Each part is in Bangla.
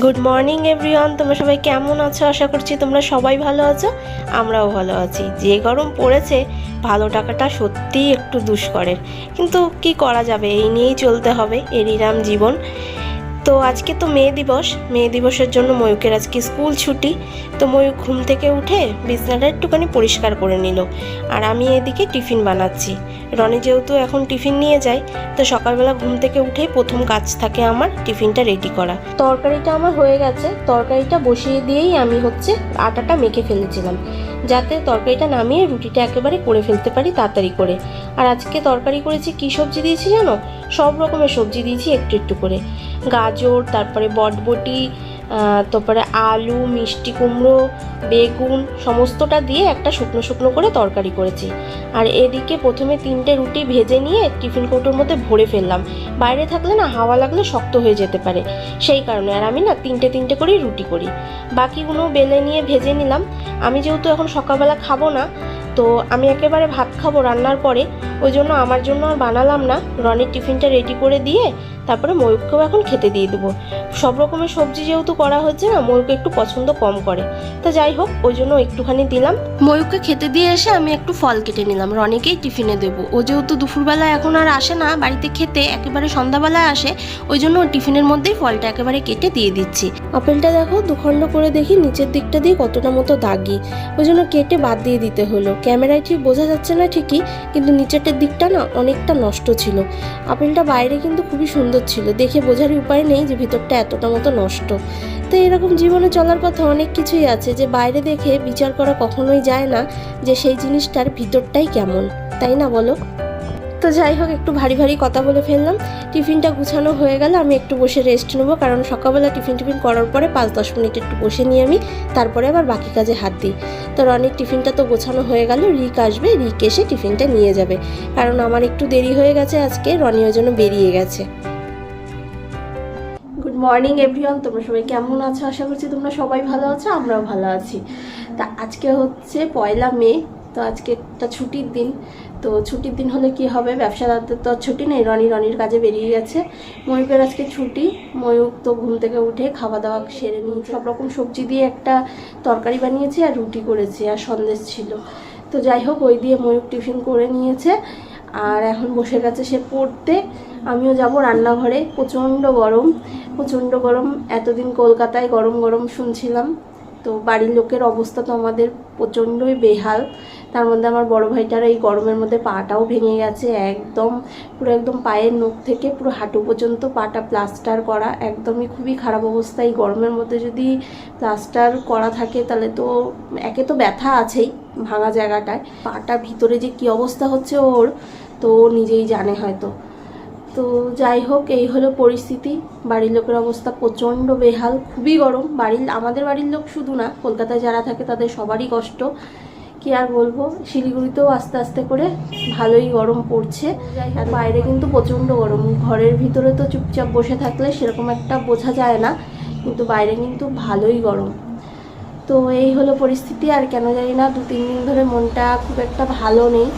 গুড মর্নিং এভরিওয়ান, তোমরা সবাই কেমন আছো? আশা করছি তোমরা সবাই ভালো আছো, আমরাও ভালো আছি। যে গরম পড়েছে, ভালো টাকাটা সত্যিই একটু দুষ্করের, কিন্তু কি করা যাবে, এই নিয়েই চলতে হবে, এরই নাম জীবন। তো আজকে তো মে দিবসের জন্য ময়ূকের আজকে স্কুল ছুটি। তো ময়ূক ঘুম থেকে উঠে বিছানাটা একটুখানি পরিষ্কার করে নিল, আর আমি এদিকে টিফিন বানাচ্ছি। রনি যেহেতু এখন টিফিন নিয়ে যায়, তো সকালবেলা ঘুম থেকে উঠেই প্রথম কাজ থাকে আমার টিফিনটা রেডি করা। তরকারিটা আমার হয়ে গেছে, তরকারিটা বসিয়ে দিয়েই আমি আটাটা মেখে ফেলেছিলাম, যাতে তরকারিটা নামিয়ে রুটিটা একেবারে করে ফেলতে পারি তাড়াতাড়ি করে। আর আজকে তরকারি করেছি, কী সবজি দিয়েছি জানো? সব রকমের সবজি দিয়েছি একটু একটু করে। গাজর, তারপরে বটবটি, তারপরে আলু, মিষ্টি কুমড়ো, বেগুন, সমস্তটা দিয়ে একটা শুকনো শুকনো করে তরকারি করেছি। আর এদিকে প্রথমে 3টে রুটি ভেজে নিয়ে টিফিন কৌটোর মধ্যে ভরে ফেললাম। বাইরে থাকলে না হাওয়া লাগলে শক্ত হয়ে যেতে পারে, সেই কারণে। আর আমি না 3টে করেই রুটি করি, বাকিগুলো বেলে নিয়ে ভেজে নিলাম। আমি যেহেতু এখন সকালবেলা খাবো না, তো আমি একেবারে ভাত খাবো রান্নার পরে, ওই জন্য আমার জন্য আর বানালাম না। রনির টিফিনটা রেডি করে দিয়ে তারপরে ময়ূককেও এখন খেতে দিয়ে দেবো। সব রকমের সবজি যেহেতু করা হচ্ছে না, ময়ূক একটু পছন্দ কম করে, তো যাই হোক ওই জন্য একটুখানি দিলাম। ময়ূককে খেতে দিয়ে এসে আমি একটু ফল কেটে নিলাম, রনিকেই টিফিনে দেবো। ও যেহেতু দুপুরবেলা এখন আর আসে না বাড়িতে খেতে, একেবারে সন্ধ্যাবেলায় আসে, ওই জন্য টিফিনের মধ্যেই ফলটা একেবারে কেটে দিয়ে দিচ্ছি। আপেলটা দেখো দুখণ্ড করে দেখি নিচের দিকটা দিয়ে কতটা মতো দাগি, ওই জন্য কেটে বাদ দিয়ে দিতে হলো। ক্যামেরায় ঠিক বোঝা যাচ্ছে না ঠিকই, কিন্তু নিচেরটার দিকটা না অনেকটা নষ্ট ছিল। আপেলটা বাইরে কিন্তু খুবই সুন্দর ছিল, দেখে বোঝারই উপায় নেই যে ভিতরটা এতটা মতো নষ্ট। তো এরকম জীবনে চলার পথে অনেক কিছুই আছে যে বাইরে দেখে বিচার করা কখনোই যায় না যে সেই জিনিসটার ভিতরটাই কেমন, তাই না বলো? তো যাই হোক, একটু ভারী ভারী কথা বলে ফেললাম। টিফিনটা গুছানো হয়ে গেলে আমি একটু বসে রেস্ট নেবো, কারণ সকালবেলা টিফিন করার পরে 5-10 মিনিট একটু বসে নিয়ে আমি তারপরে আবার বাকি কাজে হাত দিই। তো রনির টিফিনটা তো গোছানো হয়ে গেল, রিক আসবে, রিক এসে টিফিনটা নিয়ে যাবে, কারণ আমার একটু দেরি হয়ে গেছে আজকে, রনি ওই জন্য বেরিয়ে গেছে। গুড মর্নিং এভরিওয়ান, তোমরা সবাই কেমন আছো? আশা করছি তোমরা সবাই ভালো আছো, আমরাও ভালো আছি। তা আজকে হচ্ছে 1 মে, তো আজকে একটা ছুটির দিন। তো ছুটির দিন হলে কি হবে, ব্যবসাদারদের তো ছুটি নেই, রনির কাজে বেরিয়ে গেছে। ময়ূকের আজকে ছুটি। ময়ূক তো ঘুম থেকে উঠে খাওয়া দাওয়া সেরে নিয়ে সব রকম সবজি দিয়ে একটা তরকারি বানিয়েছি, আর রুটি করেছি, আর সন্দেশ ছিল। তো যাই হোক, ওই দিয়ে ময়ূক টিফিন করে নিয়েছে, আর এখন বসে গেছে সে পড়তে। আমিও যাব রান্নাঘরে। প্রচণ্ড গরম। এতদিন কলকাতায় গরম গরম শুনছিলাম, তো বাড়ির লোকের অবস্থা তো আমাদের প্রচণ্ডই বেহাল। তার মধ্যে আমার বড় ভাইটার এই গরমের মধ্যে পাটাও ভেঙে গেছে, একদম পায়ের নখ থেকে পুরো হাঁটু পর্যন্ত পাটা প্লাস্টার করা, একদমই খুবই খারাপ অবস্থা। এই গরমের মধ্যে যদি প্লাস্টার করা থাকে তাহলে তো একে তো ব্যথা আছেই ভাঙা জায়গাটায়, পাটা ভিতরে যে কি অবস্থা হচ্ছে ওর, তো ও নিজেই জানে হয়তো। তো যাই হোক, এই হলো পরিস্থিতি। বাড়ির লোকের অবস্থা প্রচণ্ড বেহাল, খুবই গরম। আমাদের বাড়ির লোক শুধু না, কলকাতায় যারা থাকে তাদের সবারই কষ্ট, কি আর বলবো। শিলিগুড়িতেও আস্তে আস্তে করে ভালোই গরম পড়ছে, আর বাইরে কিন্তু প্রচণ্ড গরম। ঘরের ভিতরে তো চুপচাপ বসে থাকলে সেরকম একটা বোঝা যায় না, কিন্তু বাইরে কিন্তু ভালোই গরম। তো এই হলো পরিস্থিতি। আর কেন জানি না 2-3 দিন ধরে মনটা খুব একটা ভালো নেই।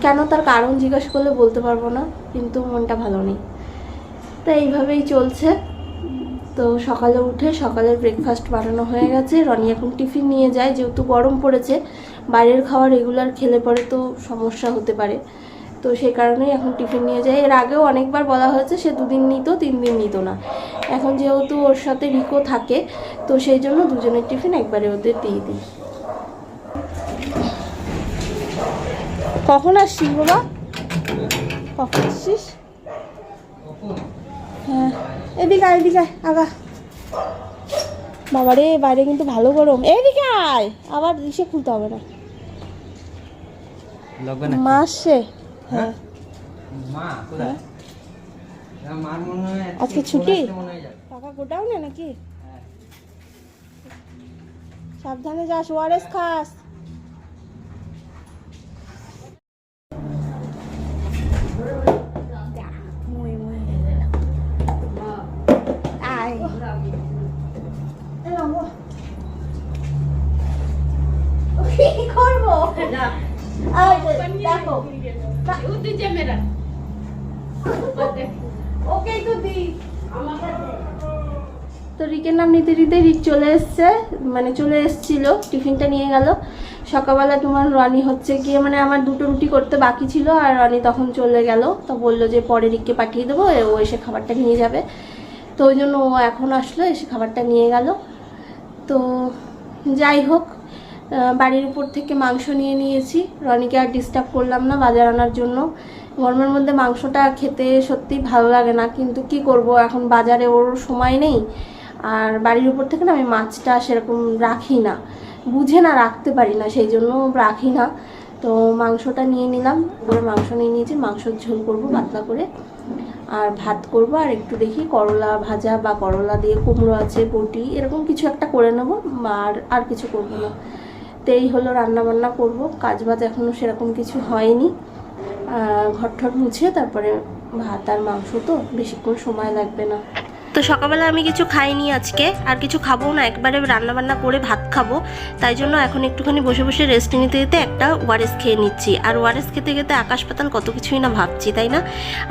কেন তার কারণ জিজ্ঞেস করলে বলতে পারবো না, কিন্তু মনটা ভালো নেই। তো এইভাবেই চলছে। তো সকালে উঠে সকালের ব্রেকফাস্ট বানানো হয়ে গেছে। রনি এখন টিফিন নিয়ে যায়, যেহেতু গরম পড়েছে, বাইরের খাওয়া রেগুলার খেলে পরে তো সমস্যা হতে পারে, তো সেই কারণেই এখন টিফিন নিয়ে যায়। এর আগেও অনেকবার বলা হয়েছে সে 2 দিন নিত, 3 দিন নিত না। এখন যেহেতু ওর সাথে রিকো থাকে, তো সেই জন্য দুজনের টিফিন একবারে ওদের দিয়ে দিই। কখন আসছিস বাবা? কখন আসছিস? হ্যাঁ, এদিকে আগা। বাবা রে, বাইরে কিন্তু ভালো গরম। এদিকে আয়, আবার দিশে খুলতে হবে না। মা আসছে? হ্যাঁ। আজকে ছুটি? কাকা গোডাউনে নাকি? সাবধানে যাস, ওআরএস খাস। কি করবো? দেখো ওকে তো দি। তো রিকের নাম নিতে নিতে রিক চলে এসছে, মানে চলে এসছিল, টিফিনটা নিয়ে গেল। সকালবেলা তোমার রনি হচ্ছে গিয়ে, মানে আমার 2টো রুটি করতে বাকি ছিল, আর রনি তখন চলে গেল। তো বললো যে পরে রিককে পাঠিয়ে দেবো, ও এসে খাবারটা নিয়ে যাবে। তো ওই জন্য ও এখন আসলো, এসে খাবারটা নিয়ে গেল। তো যাই হোক, বাড়ির উপর থেকে মাংস নিয়ে নিয়েছি। রনিকে আর ডিস্টার্ব করলাম না বাজার আনার জন্য। গরমের মধ্যে মাংসটা খেতে সত্যি ভালো লাগে না, কিন্তু কি করব, এখন বাজারে ওর সময় নেই। আর বাড়ির উপর থেকে না আমি মাছটা সেরকম রাখি না, বুঝে না রাখতে পারি না, সেই জন্য রাখি না। তো মাংসটা নিয়ে নিলাম, করে মাংস নিয়ে নিয়েছি। মাংসর ঝোল করব পাতলা করে, আর ভাত করব, আর একটু দেখি করলা ভাজা বা করলা দিয়ে কুমড়ো আছে, বটি, এরকম কিছু একটা করে নেবো। আর কিছু করব না। তো এই হলো রান্না বান্না করব, কাজ বাজ এখনও সেরকম কিছু হয়নি। ঘর ঠর মুছে তারপরে ভাত আর মাংস, তো বেশিক্ষণ সময় লাগবে না। তো সকালবেলা আমি কিছু খাইনি আজকে, আর কিছু খাবো না, একবারে রান্নাবান্না করে ভাত খাবো। তাই জন্য এখন একটুখানি বসে বসে রেস্ট নিতে নিতে একটা ওয়ারেস খেয়ে নিচ্ছি। আর ওয়ারেস খেতে খেতে আকাশ পাতাল কত কিছুই না ভাবছি, তাই না?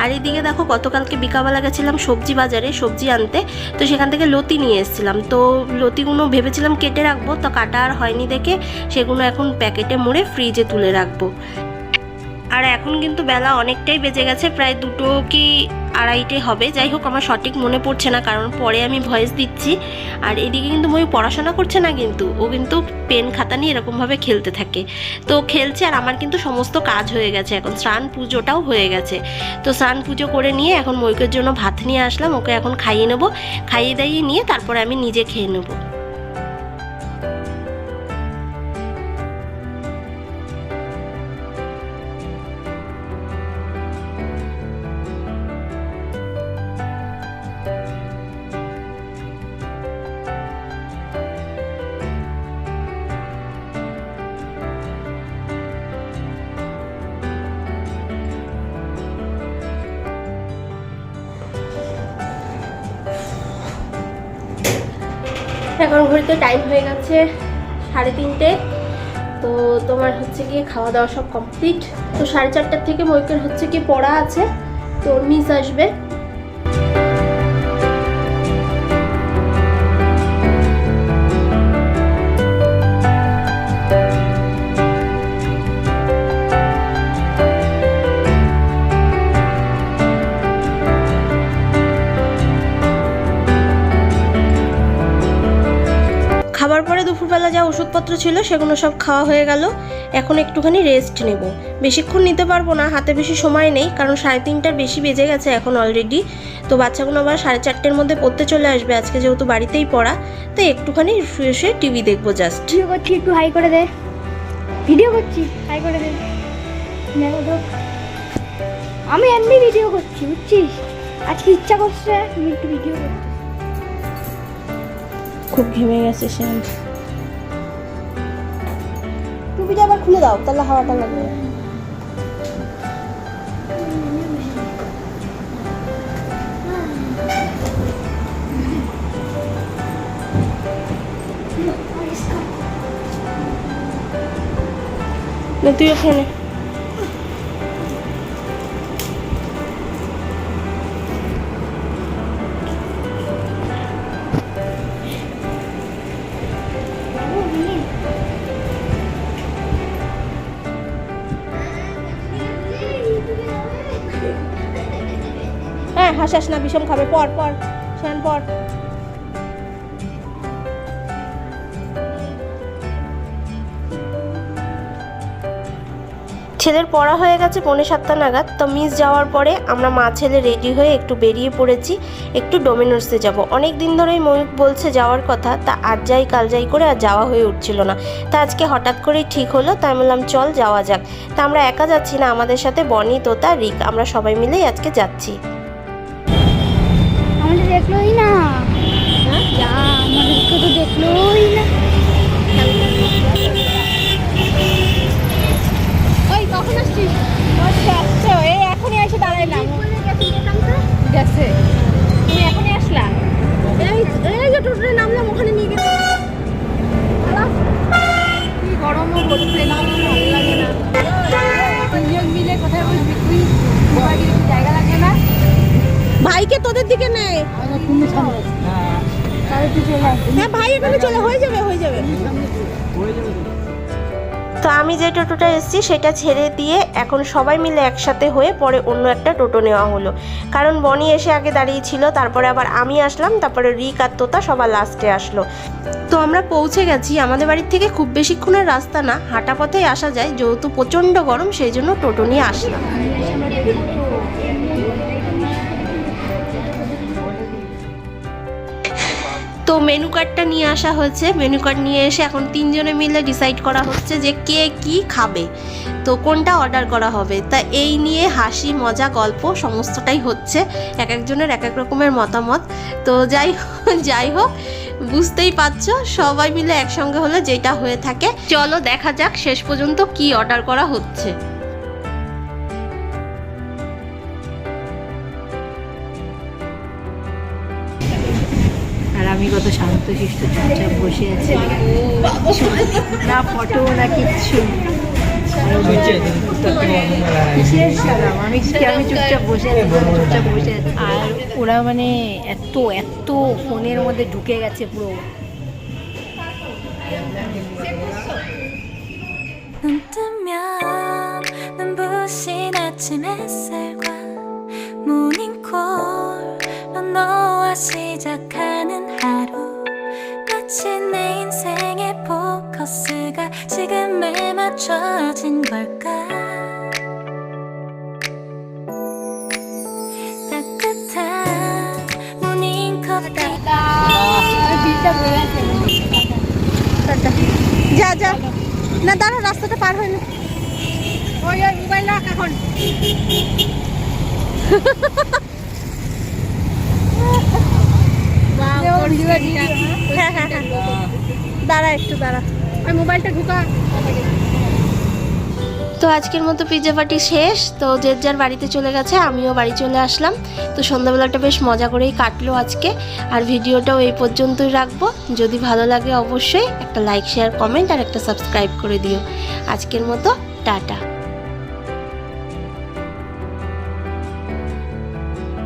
আর এদিকে দেখো, গতকালকে বিকালবেলা গেছিলাম সবজি বাজারে সবজি আনতে। তো সেখান থেকে লতি নিয়ে এসেছিলাম। তো লতিগুলো ভেবেছিলাম কেটে রাখবো, তো কাটা আর হয়নি দেখে সেগুলো এখন প্যাকেটে মুড়ে ফ্রিজে তুলে রাখবো। আর এখন কিন্তু বেলা অনেকটাই বেজে গেছে, প্রায় 2টো কি 2:30 হবে। যাই হোক, আমার সঠিক মনে পড়ছে না, কারণ পরে আমি ভয়েস দিচ্ছি। আর এদিকে কিন্তু মই পড়াশোনা করছে না, কিন্তু ও কিন্তু পেন খাতা নিয়ে এরকমভাবে খেলতে থাকে। তো খেলছে, আর আমার কিন্তু সমস্ত কাজ হয়ে গেছে, এখন স্নান পুজোটাও হয়ে গেছে। তো স্নান পুজো করে নিয়ে এখন ময়ূকের জন্য ভাত নিয়ে আসলাম, ওকে এখন খাইয়ে নেবো। খাইয়ে দাইয়ে নিয়ে তারপরে আমি নিজে খেয়ে নেবো। এখন ঘড়িতে টাইম হয়ে গেছে 3:30। তো তোমার হচ্ছে গিয়ে খাওয়া দাওয়া সব কমপ্লিট। তো 4:30 থেকে ময়ূকের হচ্ছে কি পড়া আছে, তো মিস আসবে। খাবার পরে দুপুরবেলা যা ওষুধপত্র ছিল সেগুলো সব খাওয়া হয়ে গেল। এখন একটুখানি রেস্ট নেব, বেশিক্ষণ নিতে পারবো না, হাতে বেশি সময় নেই, কারণ 3:30টার বেশি বেজে গেছে এখন অলরেডি। তো বাচ্চাগুলো আবার 4:30-এর মধ্যে পড়তে চলে আসবে, আজকে যেহেতু বাড়িতেই পড়া। তো একটুখানি শুয়ে শুয়ে টিভি দেখবো জাস্ট। ভিডিও করছি, একটু হাই করে দে। ভিডিও করছি, হাই করে দে। আমি এমনি ভিডিও করছি, বুঝছিস? আজকে ইচ্ছা করছে আমি একটু ভিডিও করছি। খুব ঘেমে গেছে সে। টুপিটা আবার খুলে দাও, তাহলে হাওয়াটা লাগবে। তুই ওখানে হাসাস না, বিষম খাবে। পর পর শান পর। ছেলের পড়া হয়ে গেছে 6:45 নাগাদ। তো মিস যাওয়ার পরে আমরা মা ছেলে রেডি হয়ে একটু বেরিয়ে পড়েছি, একটু ডোমিনোসে যাব। অনেক দিন ধরেই ময়ূক বলছে যাওয়ার কথা, তা আজ যাই কাল যাই করে আর যাওয়া হয়ে উঠছিল না। তা আজকে হঠাৎ করেই ঠিক হলো, তাই বললাম চল যাওয়া যাক। তা আমরা একা যাচ্ছি না, আমাদের সাথে বনি, তোতা, রিক, আমরা সবাই মিলেই আজকে যাচ্ছি। আমাদের দেখলোই না, আমাদেরকে তো দেখলোই না। ওই কখন আসছিস? আসছো? এই এখনই এসে দাঁড়াইলাম। গেছে, তুমি এখনই আসলা? এই যে টোটোতে নামলাম, ওখানে নিয়ে গেছে। কি গরমও পড়ছে, ভালো লাগে না। তিনজন মিলে কোথায় বসবি তুই? জায়গা লাগে না? ভাইকে তোদের দিকে নেই। টোটো চলে আসবে। হ্যাঁ ভাই এখানে চলে হয়ে যাবে তো আমি যে টোটোটা এসেছি সেটা ছেড়ে দিয়ে এখন সবাই মিলে একসাথে হয়ে পরে অন্য একটা টোটো নেওয়া হলো, কারণ বনি এসে আগে দাঁড়িয়েছিল, তারপরে আবার আমি আসলাম, তারপরে রিক আর তোতা সবার লাস্টে আসলো। তো আমরা পৌঁছে গেছি। আমাদের বাড়ির থেকে খুব বেশিক্ষণের রাস্তা না, হাঁটা পথেই আসা যায়, যেহেতু প্রচণ্ড গরম সেই জন্য টোটো নিয়ে আসলাম। তো মেনু কার্ডটা নিয়ে আসা হয়েছে, মেনু কার্ড নিয়ে এসে এখন তিনজনে মিলে ডিসাইড করা হচ্ছে যে কে কি খাবে, তো কোনটা অর্ডার করা হবে। তা এই নিয়ে হাসি মজা গল্প সমস্তটাই হচ্ছে, এক একজনের এক এক রকমের মতামত। তো যাই হোক বুঝতেই পারছো, সবাই মিলে একসঙ্গে হলে যেটা হয়ে থাকে। চলো দেখা যাক শেষ পর্যন্ত কি অর্ডার করা হচ্ছে। আর আমি কত শান্তশিষ্ট চুপচাপ বসে আছি, না ফটো না কিচ্ছু। আমি চুপচাপ বসে আছি। আর ওরা মানে এত ফোনের মধ্যে ঢুকে গেছে পুরো। 눈 뜨면 눈부신 아침 햇살과 모닝콜로 너와 시작하는 하루, 마치 내 인생의 포커스가 지금에 맞춰진 걸까. 따뜻한 모닝커피 যা না দাঁড়া, রাস্তাটা পার হয় না। ওই মোবাইল রাখ এখন। হ্যাঁ দাঁড়া একটু দাঁড়া, ওই মোবাইলটা ঢুকা। তো আজকের মতো পিৎজা পার্টি শেষ। তো যে যার বাড়িতে চলে গেছে, আমিও বাড়ি চলে আসলাম। তো সন্ধ্যাবেলাটা বেশ মজা করেই কাটলো আজকে। আর ভিডিওটাও এই পর্যন্তই রাখবো। যদি ভালো লাগে অবশ্যই একটা লাইক শেয়ার কমেন্ট আর একটা সাবস্ক্রাইব করে দিও। আজকের মতো টাটা।